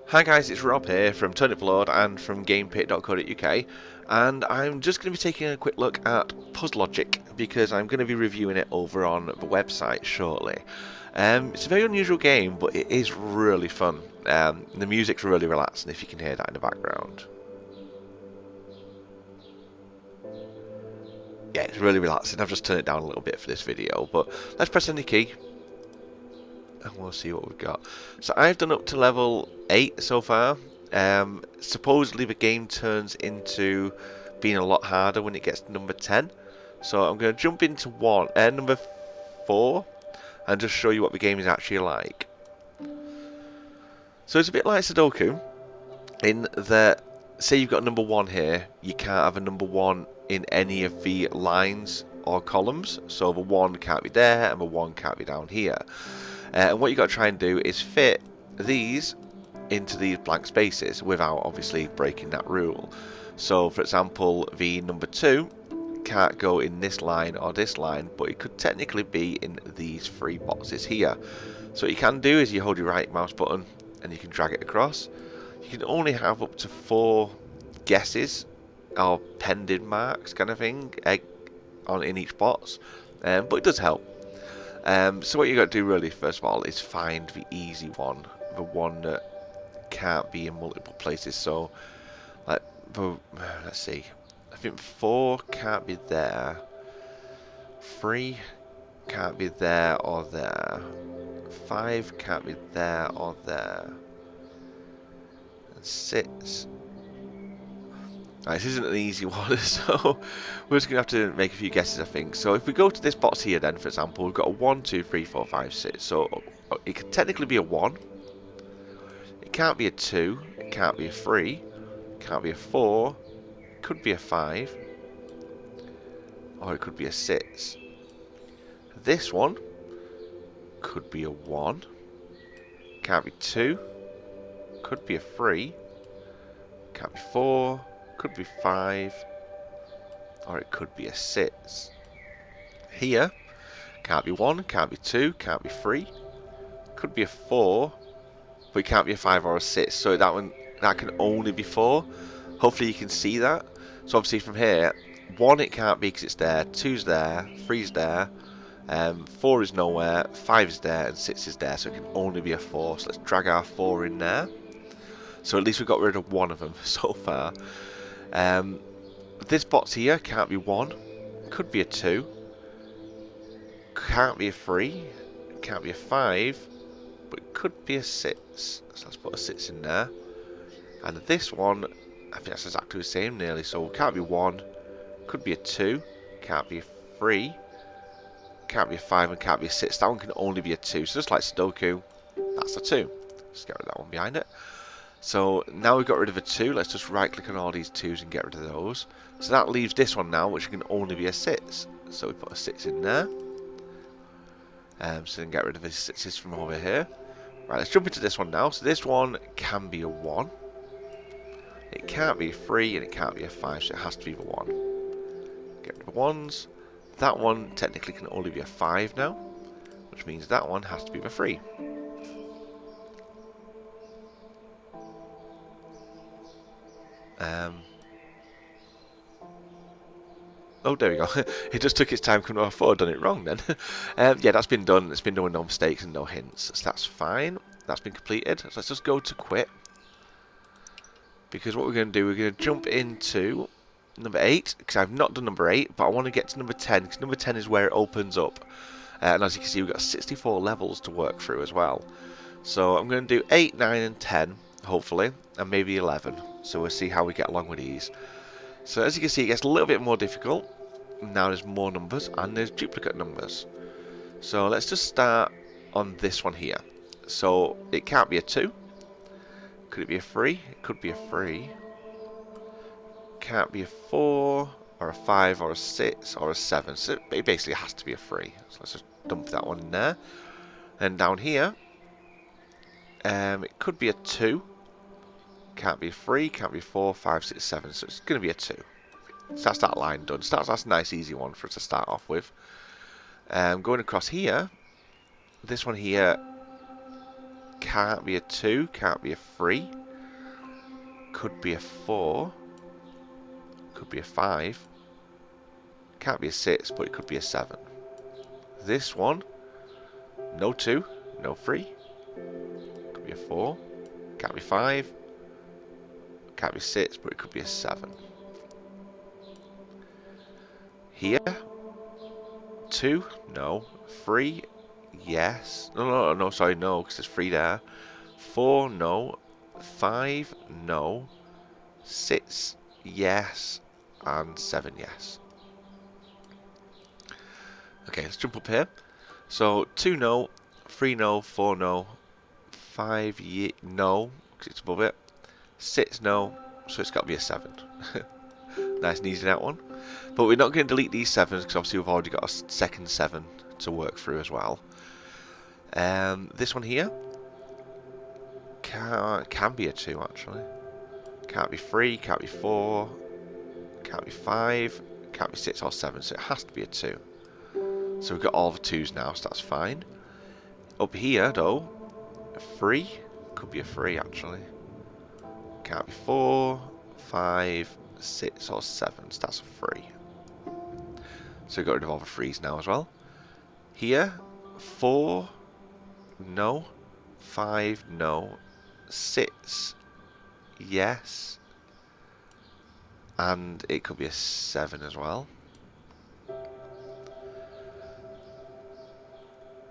Hi guys, it's Rob here from Turniplord and from gamepit.co.uk, and I'm just going to be taking a quick look at Puzlogic because I'm going to be reviewing it over on the website shortly. It's a very unusual game, but it is really fun. The music's really relaxing if you can hear that in the background. Yeah, it's really relaxing. I've just turned it down a little bit for this video, but let's press any key and we'll see what we've got. So I've done up to level 8 so far. Supposedly the game turns into being a lot harder when it gets to number 10. So I'm going to jump into number 4 and just show you what the game is actually like. So it's a bit like Sudoku in that, say you've got number 1 here, you can't have a number 1 in any of the lines or columns. So the 1 can't be there and the 1 can't be down here. And what you've got to try and do is fit these into these blank spaces without obviously breaking that rule. So for example, the number 2 can't go in this line or this line, but it could technically be in these 3 boxes here. So what you can do is you hold your right mouse button and you can drag it across. You can only have up to 4 guesses or pending marks kind of thing in each box, but it does help. So what you got to do really first of all is find the easy one, the one that can't be in multiple places. So like let's see, I think 4 can't be there, 3 can't be there or there, 5 can't be there or there, and 6. Right, this isn't an easy one, so we're just going to have to make a few guesses, I think. So if we go to this box here then, for example, we've got a 1, 2, 3, 4, 5, 6. So it could technically be a 1. It can't be a 2. It can't be a 3. It can't be a 4. It could be a 5. Or it could be a 6. This one could be a 1. Can't be 2. Could be a 3. Can't be 4. Could be 5, or it could be a 6. Here, can't be 1, can't be 2, can't be 3, could be a 4, but it can't be a 5 or a 6. So that can only be 4. Hopefully you can see that. So obviously from here, 1 it can't be because it's there, 2's there, 3's there, 4 is nowhere, 5 is there, and 6 is there. So it can only be a 4. So let's drag our 4 in there. So at least we've got rid of one of them so far. This box here can't be 1, could be a 2, can't be a 3, can't be a 5, but it could be a 6. So let's put a 6 in there. And this one, I think that's exactly the same nearly. So can't be 1, could be a 2, can't be a 3, can't be a 5, and can't be a 6. That one can only be a 2. So just like Sudoku, that's a 2. Let's get rid of that one behind it. So now we've got rid of a 2, let's just right click on all these 2's and get rid of those. So that leaves this one now, which can only be a 6. So we put a 6 in there. So then get rid of the 6's from over here. Right, let's jump into this one now. So this one can be a 1. It can't be a 3 and it can't be a 5, so it has to be the 1. Get rid of the 1's. That one technically can only be a 5 now, which means that one has to be the 3. Oh, there we go. It just took its time coming off. I thought I'd done it wrong then. Yeah, that's been done. It's been done with no mistakes and no hints. So that's fine. That's been completed. So let's just go to quit. Because what we're going to do, we're going to jump into number 8. Because I've not done number 8, but I want to get to number 10. Because number 10 is where it opens up. And as you can see, we've got 64 levels to work through as well. So I'm going to do 8, 9, and 10, hopefully. And maybe 11. So we'll see how we get along with these. So as you can see, it gets a little bit more difficult. Now there's more numbers and there's duplicate numbers. So let's just start on this one here. So it can't be a 2. Could it be a 3? It could be a 3. Can't be a 4 or a 5 or a 6 or a 7. So it basically has to be a 3. So let's just dump that one in there. And down here, it could be a 2. Can't be a 3, can't be 4, 5, 6, 7. So it's going to be a 2. So that's that line done. So that's a nice easy one for us to start off with. Going across here, this one here can't be a 2, can't be a 3. Could be a 4. Could be a 5. Can't be a 6, but it could be a 7. This one, no 2, no 3. Could be a 4. Can't be 5. Can't be 6, but it could be a 7. Here, 2, no. 3, yes. No, sorry, no, because there's 3 there. 4, no. 5, no. 6, yes. And 7, yes. Okay, let's jump up here. So, 2, no. 3, no. 4, no. 5, no, because it's above it. 6, no. So it's got to be a 7. Nice and easy, that one. But we're not going to delete these 7s because obviously we've already got a second 7 to work through as well. This one here can be a 2 actually. Can't be 3, can't be 4, can't be 5, can't be 6 or 7, so it has to be a 2. So we've got all the 2s now, so that's fine. Up here though, 3, could be a 3 actually. Can't be 4, 5, 6 or 7, so that's a 3. So we've got rid of all the 3s now as well. Here, 4, no. 5, no. 6, yes. And it could be a 7 as well.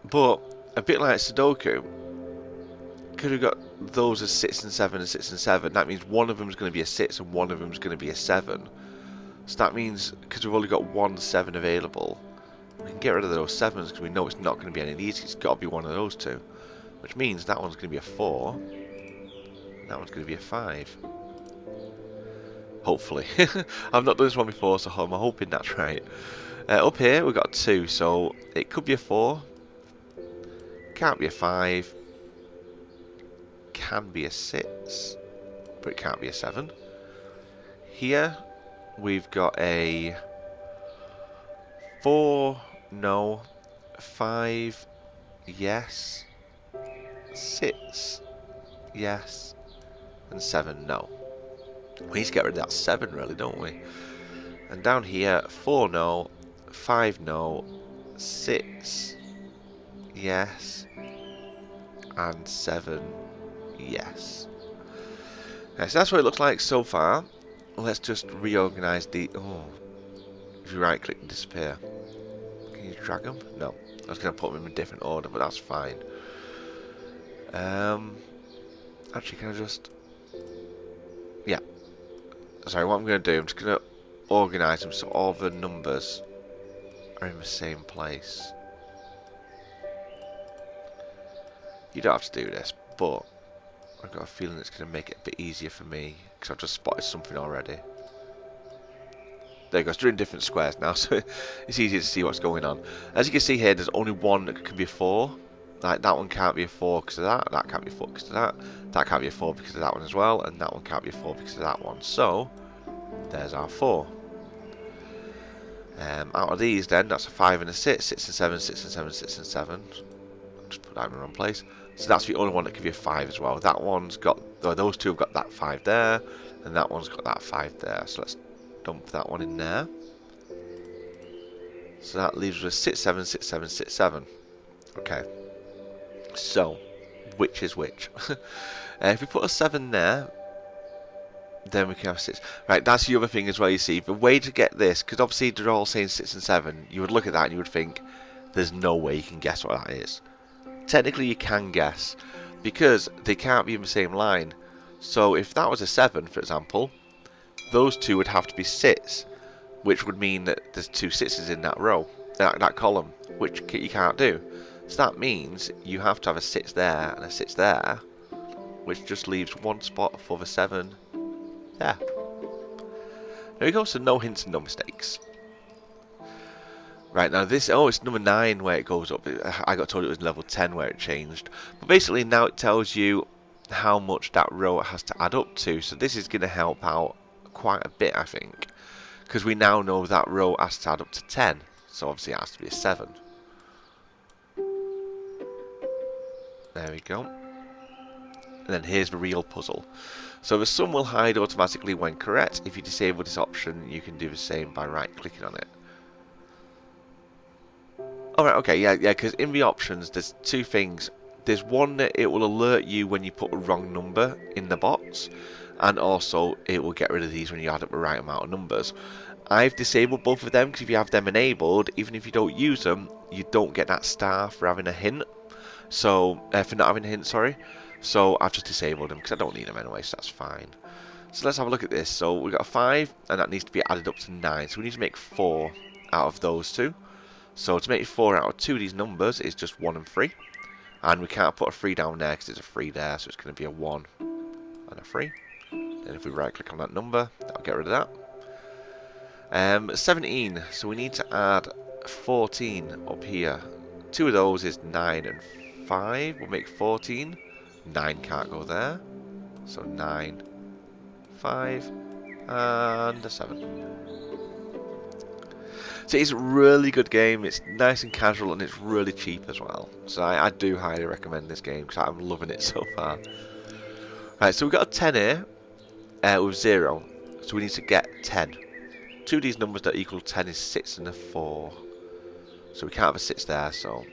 But, a bit like Sudoku, because we've got those as 6 and 7 and 6 and 7, that means one of them is going to be a 6 and one of them is going to be a 7. So that means, because we've only got one 7 available, we can get rid of those 7s because we know it's not going to be any of these. It's got to be one of those 2. Which means that one's going to be a 4. And that one's going to be a 5. Hopefully. I've not done this one before, so I'm hoping that's right. Up here, we've got a 2, so it could be a 4. Can't be a 5. Can be a 6. But it can't be a 7. Here, we've got a 4, no. 5, yes. 6, yes. And 7, no. We need to get rid of that 7 really, don't we? And down here, 4, no. 5, no. 6, yes. And 7, yes. Okay, so that's what it looks like so far. Let's just reorganize the... Oh, if you right click and disappear. Can you drag them? No. I was going to put them in a different order, but that's fine. Actually, can I just... Yeah. Sorry, what I'm going to do, I'm just going to organise them so all the numbers are in the same place. You don't have to do this, but I've got a feeling it's going to make it a bit easier for me, because I've just spotted something already. There you go, it's doing different squares now, so it's easier to see what's going on. As you can see here, there's only one that can be a 4. Like, that one can't be a 4 because of that can't be a 4 because of that can't be a 4 because of that one as well, and that one can't be a 4 because of that one. So, there's our 4. Out of these then, that's a 5 and a 6, 6 and 7, 6 and 7, 6 and 7. I'll just put that in the wrong place. So that's the only one that can be a 5 as well. That one's got, those two have got that 5 there, and that one's got that 5 there. So let's dump that one in there. So that leaves us with 6, 7, 6, 7, 6, 7. Okay. So, which is which? If we put a 7 there, then we can have 6. Right, that's the other thing as well, you see. The way to get this, because obviously they're all saying 6 and 7, you would look at that and you would think, there's no way you can guess what that is. Technically you can guess, because they can't be in the same line. So if that was a 7, for example, those two would have to be 6, which would mean that there's 2 6s in that row, that column, which you can't do. So that means you have to have a 6 there and a 6 there, which just leaves one spot for the 7 there. There we go, so no hints and no mistakes. Right, now this, oh, it's number 9 where it goes up. I got told it was level 10 where it changed. But basically now it tells you how much that row has to add up to. So this is going to help out quite a bit, I think. Because we now know that row has to add up to 10. So obviously it has to be a 7. There we go. And then here's the real puzzle. So the sum will hide automatically when correct. If you disable this option, you can do the same by right-clicking on it. Alright, okay, yeah, because in the options, there's two things. There's one that it will alert you when you put a wrong number in the box, and also it will get rid of these when you add up the right amount of numbers. I've disabled both of them, because if you have them enabled, even if you don't use them, you don't get that star for having a hint. So, for not having a hint, sorry. So I've just disabled them, because I don't need them anyway, so that's fine. So let's have a look at this. So we've got a 5, and that needs to be added up to 9. So we need to make 4 out of those two. So to make 4 out of 2 of these numbers is just 1 and 3. And we can't put a 3 down there because there's a 3 there, so it's going to be a 1 and a 3. And if we right click on that number, that'll get rid of that. 17, so we need to add 14 up here. 2 of those is 9 and 5, we'll make 14. 9 can't go there, so 9, 5, and a 7. So it's a really good game, it's nice and casual, and it's really cheap as well. So I do highly recommend this game, because I'm loving it so far. Right, so we've got a 10 here, with 0, so we need to get 10. 2 of these numbers that equal 10 is 6 and a 4. So we can't have a 6 there, so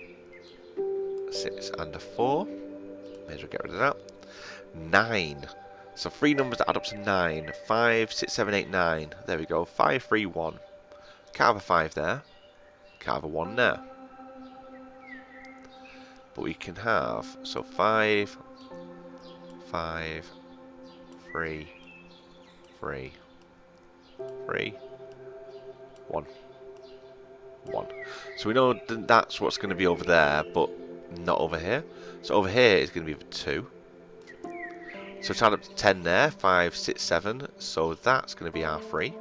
6 and a 4. May as well get rid of that. 9. So 3 numbers that add up to 9. 5, 6, 7, 8, 9. There we go. 5, 3, 1. Can't have a 5 there. Can't have a 1 there. But we can have, so 5, 5, 3, 3, 3, 1. 1. So we know that's what's going to be over there, but not over here. So over here is going to be the 2. So to add up to 10 there, 5, 6, 7. So that's going to be our 3.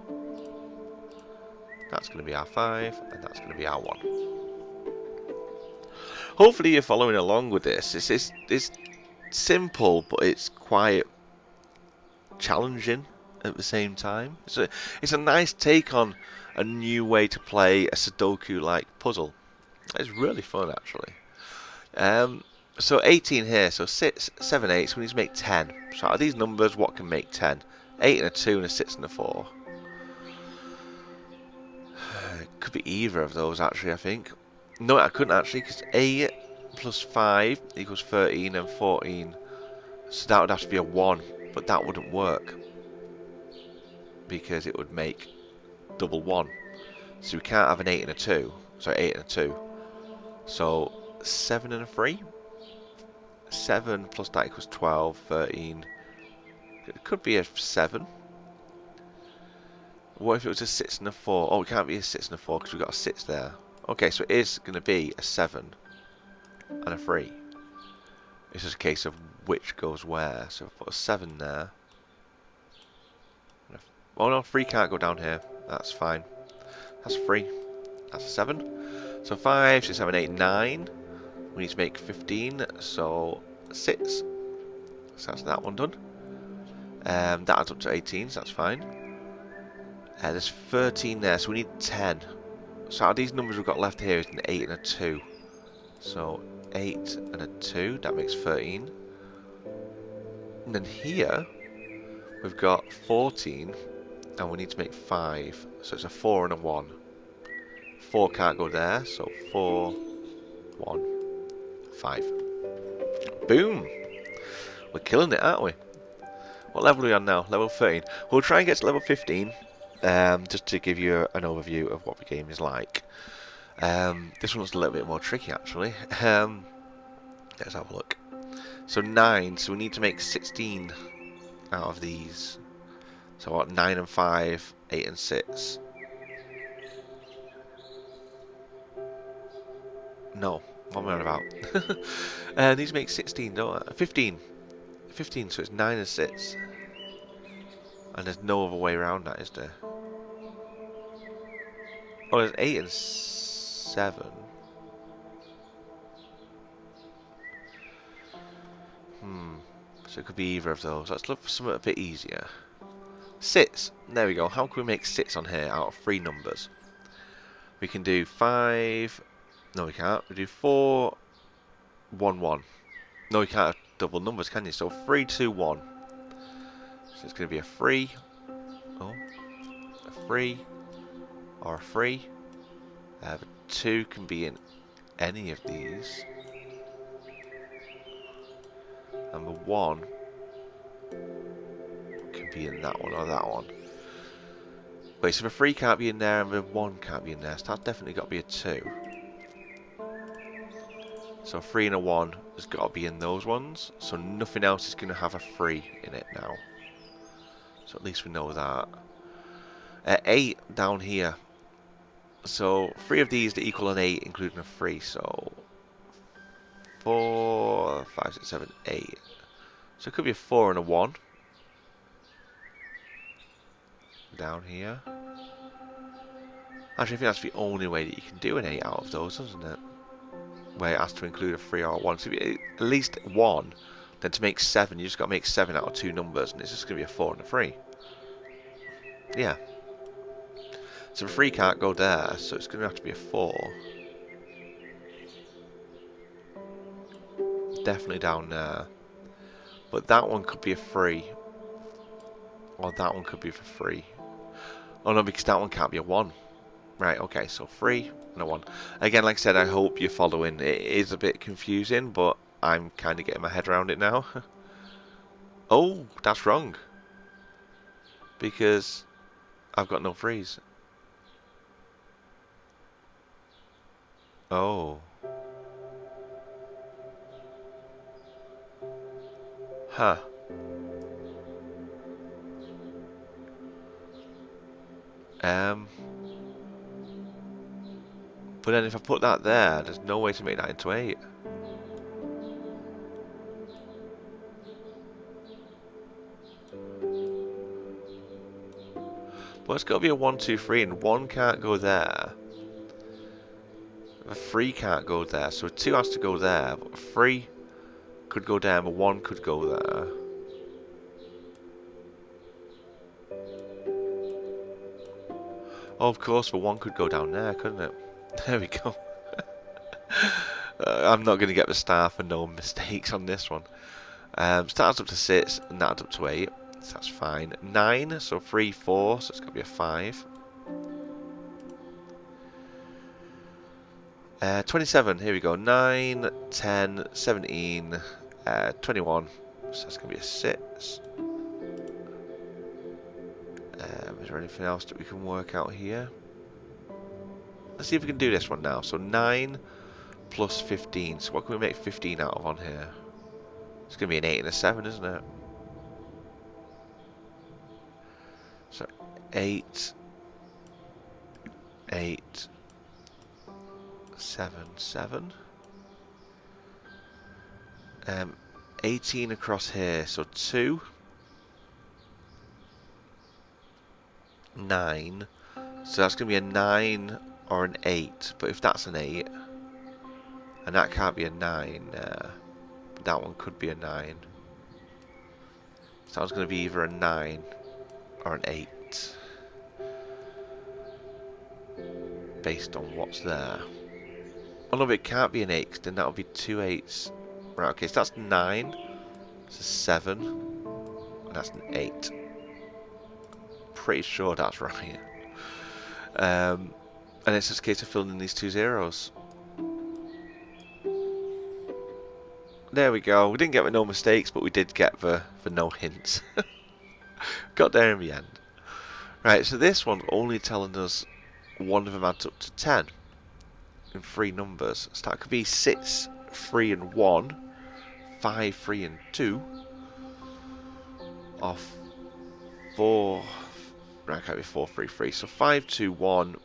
That's going to be our 5, and that's going to be our 1. Hopefully you're following along with this. It's simple, but it's quite challenging at the same time. It's a nice take on a new way to play a Sudoku-like puzzle. It's really fun, actually. So 18 here, so 6, 7, 8, so we need to make 10. So out of these numbers, what can make 10? 8 and a 2 and a 6 and a 4. It could be either of those, actually, I think. No, I couldn't, actually, because 8 plus 5 equals 13 and 14. So that would have to be a 1, but that wouldn't work. Because it would make double 1. So we can't have an 8 and a 2. Sorry, 8 and a 2. So 7 and a 3. 7 plus that equals 12, 13. It could be a 7. What if it was a 6 and a 4? Oh, it can't be a 6 and a 4 because we've got a 6 there. Okay, so it is going to be a 7 and a 3. It's just a case of which goes where. So if I put a 7 there. Oh no, 3 can't go down here. That's fine. That's 3. That's a 7. So 5, 6, 7, 8, 9. We need to make 15. So 6. So that's that one done. That adds up to 18, so that's fine. There's 13 there, so we need 10. So out of these numbers we've got left here is an 8 and a 2. So 8 and a 2, that makes 13. And then here we've got 14, and we need to make 5. So it's a 4 and a 1. 4 can't go there, so 4, 1, 5. Boom! We're killing it, aren't we? What level are we on now? Level 13. We'll try and get to level 15, just to give you an overview of what the game is like. This one's a little bit more tricky, actually. Let's have a look. So 9, so we need to make 16 out of these. So what, 9 and 5, 8 and 6. No, what am I on about? These make 16, don't I? 15. 15, so it's 9 and 6. And there's no other way around that, is there? Oh, there's 8 and 7. So it could be either of those. Let's look for something a bit easier. 6. There we go. How can we make 6 on here out of 3 numbers? We can do 5. No, we can't. We do 4, 1, 1. No, we can't. double numbers, can you? So 3, 2, 1. So it's going to be a 3. Oh, a 3 or a 3. The 2 can be in any of these. And the 1 can be in that one or that one. Wait, so the 3 can't be in there and the 1 can't be in there. So that's definitely got to be a 2. So a 3 and a 1 has got to be in those ones. So nothing else is going to have a 3 in it now. So at least we know that. 8 down here. So 3 of these that equal an 8, including a 3. So 4, 5, 6, 7, 8. So it could be a 4 and a 1. Down here. Actually, I think that's the only way that you can do an 8 out of those, isn't it? Where it has to include a 3 or a 1. So at least 1. Then to make 7, you just got to make 7 out of 2 numbers. And it's just going to be a 4 and a 3. Yeah. So the 3 can't go there. So it's going to have to be a 4. Definitely down there. But that one could be a 3. Or that one could be for 3. Oh no, because that one can't be a 1. Right, okay, so 3 and a 1. Again, like I said, I hope you're following. It is a bit confusing, but I'm kind of getting my head around it now. Oh, that's wrong. Because I've got no 3s. Oh. Huh. But then if I put that there, there's no way to make that into 8. But it's got to be a 1, 2, 3, and 1 can't go there. A 3 can't go there, so a 2 has to go there, but a 3 could go there, but 1 could go there. Oh, of course, the 1 could go down there, couldn't it? There we go. I'm not going to get the star for no mistakes on this one. Starts up to 6, and that adds up to 8, so that's fine. 9, so 3, 4, so it's got to be a 5. 27, here we go. 9, 10, 17, 21, so that's going to be a 6. Is there anything else that we can work out here? Let's see if we can do this one now. So 9 plus 15. So what can we make 15 out of on here? It's going to be an 8 and a 7, isn't it? So 8, 8, 7, 7. 18 across here. So 2, 9. So that's going to be a 9 or an 8. But if that's an 8, and that can't be a 9, that one could be a 9. So that was going to be either a 9 or an 8. Based on what's there. Oh no, but it can't be an 8, because then that would be 2 8s. Right, okay, so that's 9. It's a 7. And that's an 8. Pretty sure that's right. And it's just a case of filling in these 2 zeros. There we go. We didn't get the no mistakes, but we did get the no hints. Got there in the end. Right, so this one's only telling us one of them adds up to 10 in 3 numbers. So that could be 6, 3 and 1, 5, 3 and 2, or 4, right, can't be 4, 3, 3. So 5, 2, 1,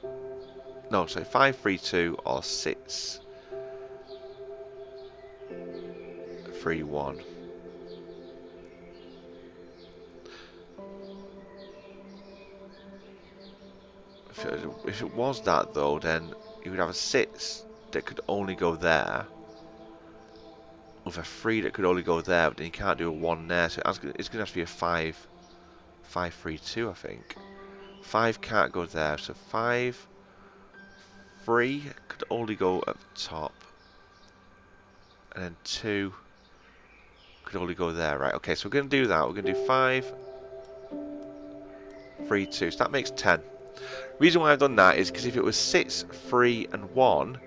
no, sorry, 5, 3, 2, or 6, 3, 1. If it was that though, then you would have a 6 that could only go there, with a 3 that could only go there, but then you can't do a 1 there, so it's going to have to be a 5, 5, 3, 2, I think. 5 can't go there, so 5, 3 could only go at the top, and then 2 Could only go there, right? Okay, so we're going to do that. We're going to do 5, 3, 2. So that makes 10. Reason why I've done that is because if it was 6, 3, and 1,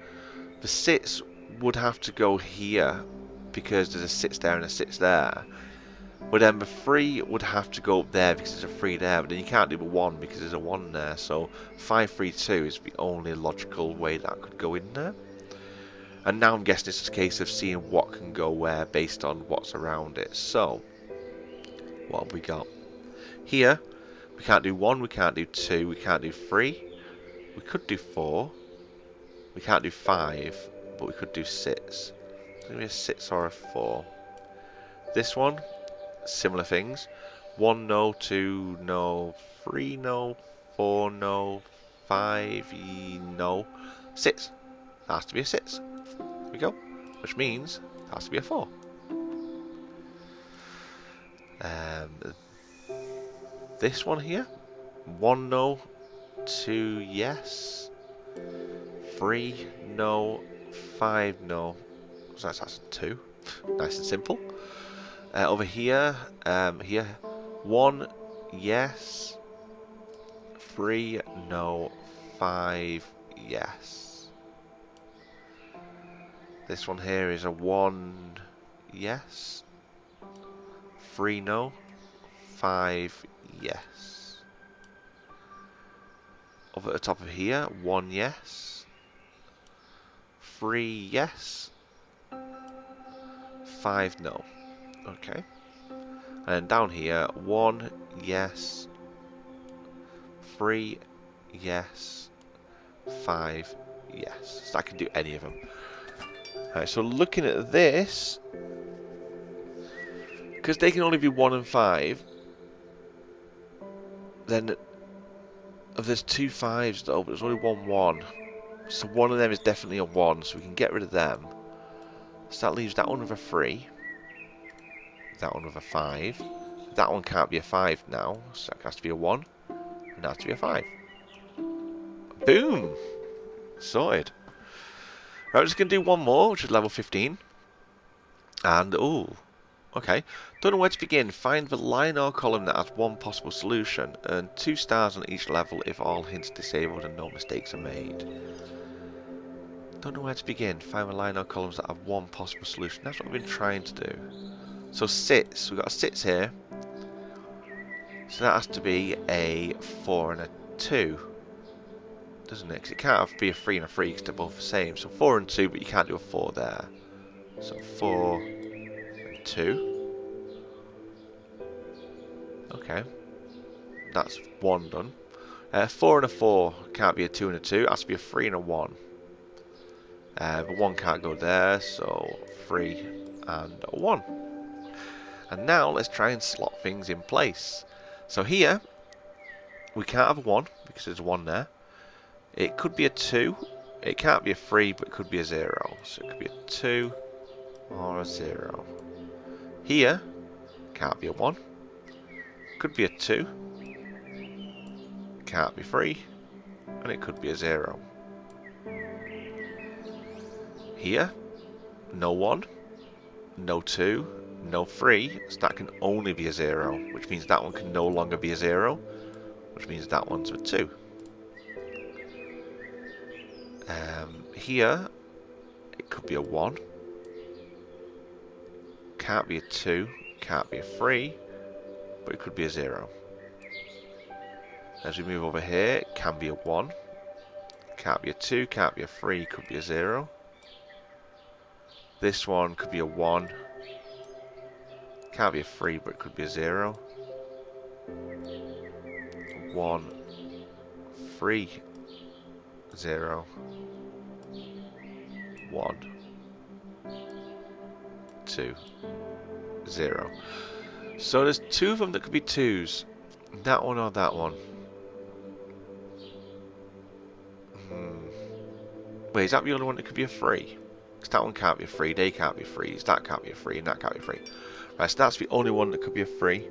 the 6 would have to go here because there's a 6 there and a 6 there. But then the 3 would have to go up there because there's a 3 there. But then you can't do the 1 because there's a 1 there. So 5, 3, 2 is the only logical way that could go in there. And now I'm guessing it's a case of seeing what can go where based on what's around it. So, what have we got? Here, we can't do 1, we can't do 2, we can't do 3. We could do 4. We can't do 5, but we could do 6. It's going to be a 6 or a 4. This one, similar things. 1 no, 2 no, 3 no, 4 no, 5 no, 6. That has to be a 6. There we go. Which means it has to be a 4. This one here. 1 no, 2 yes, 3 no, 5 no. So that's 2. Nice and simple. Over here, 1 yes, 3 no, 5 yes. This one here is a 1 yes, 3 no, 5 yes. Over at the top of here, 1 yes, 3 yes, 5 no. Okay. And then down here, 1 yes, 3 yes, 5 yes. So I can do any of them. Alright, so looking at this, because they can only be 1 and 5, then if there's 2 5s though, but there's only 1 1. So one of them is definitely a 1, so we can get rid of them. So that leaves that one with a 3. That one with a 5. That one can't be a 5 now, so that has to be a 1. And that has to be a 5. Boom! Sorted. Right, we're just going to do one more, which is level 15. And, ooh, okay. Don't know where to begin. Find the line or column that has one possible solution. Earn 2 stars on each level if all hints disabled and no mistakes are made. Don't know where to begin. Find the line or columns that have one possible solution. That's what we've been trying to do. So sits. We've got a sits here. So that has to be a 4 and a 2. Doesn't it? Because it can't be a 3 and a 3 because they're both the same. So 4 and 2, but you can't do a 4 there. So 4 and 2. Okay. That's 1 done. 4 and a 4 can't be a 2 and a 2. It has to be a 3 and a 1. But 1 can't go there, so 3 and a 1. And now let's try and slot things in place. So here, we can't have a 1 because there's a 1 there. It could be a 2. It can't be a 3, but it could be a 0. So it could be a 2 or a 0. Here, can't be a 1. Could be a 2. Can't be 3. And it could be a 0. Here, no 1, no 2, no 3, so that can only be a 0, which means that one can no longer be a 0, which means that one's a 2. Here, it could be a 1, can't be a 2, can't be a 3, but it could be a 0. As we move over here, it can be a 1, can't be a 2, can't be a 3, could be a 0. This one could be a 1, can't be a 3, but it could be a 0. 1, 3, 0, 1, 2, 0. So there's 2 of them that could be 2s. That one or that one. Wait, is that the only one that could be a 3? Because that one can't be a 3, they can't be 3s, that can't be a 3, and that can't be a 3. Right, so that's the only one that could be a 3.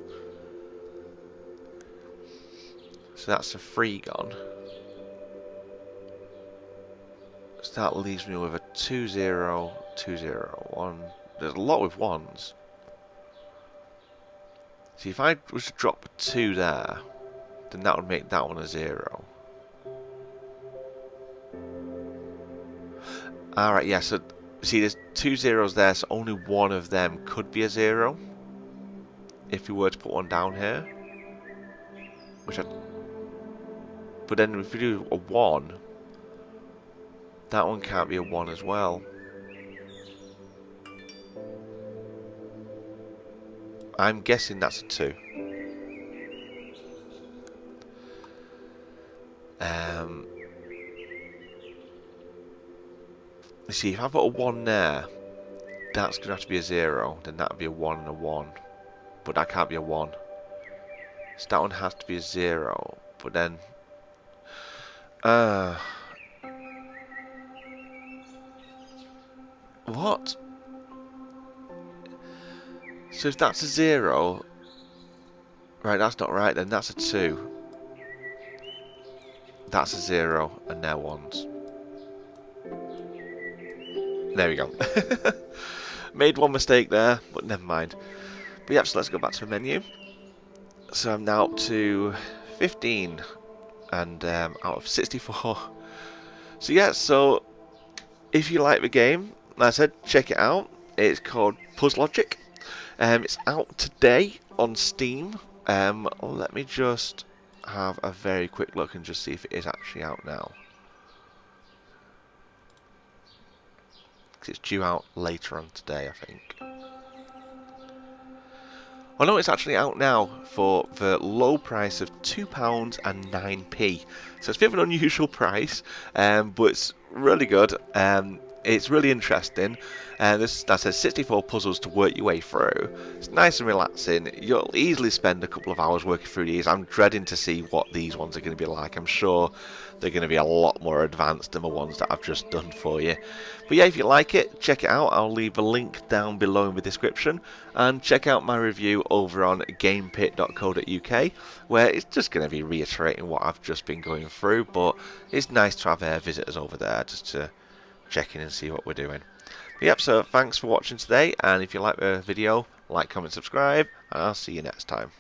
So that's a 3 gone. So that leaves me with a 2, 0, 2, 0, 1. There's a lot with 1s. See, if I was to drop a 2 there, then that would make that one a 0. Alright, yeah, so see, there's 2 zeros there, so only one of them could be a 0. If we were to put one down here. But then if we do a 1, that one can't be a 1 as well. I'm guessing that's a 2. You see, if I put a 1 there, that's going to have to be a 0. Then that would be a 1 and a 1. But that can't be a 1. So that one has to be a 0. But then... what? So if that's a 0... Right, that's not right then. That's a 2. That's a 0. And they're 1s. There we go. Made one mistake there, but never mind. But yep, so let's go back to the menu. So I'm now up to 15 and out of 64. So yeah, so if you like the game, like I said, check it out. It's called Puzlogic. It's out today on Steam. Let me just have a very quick look and just see if it is actually out now. It's due out later on today, I think. I know it's actually out now for the low price of £2.09. So it's a bit of an unusual price, but it's really good. It's really interesting. That says 64 puzzles to work your way through. It's nice and relaxing. You'll easily spend a couple of hours working through these. I'm dreading to see what these ones are going to be like. I'm sure they're going to be a lot more advanced than the ones that I've just done for you. But yeah, if you like it, check it out. I'll leave a link down below in the description. And check out my review over on gamepit.co.uk, where it's just going to be reiterating what I've just been going through. But it's nice to have visitors over there just to check in and see what we're doing. But yep, so thanks for watching today, and if you like the video, like, comment, subscribe, and I'll see you next time.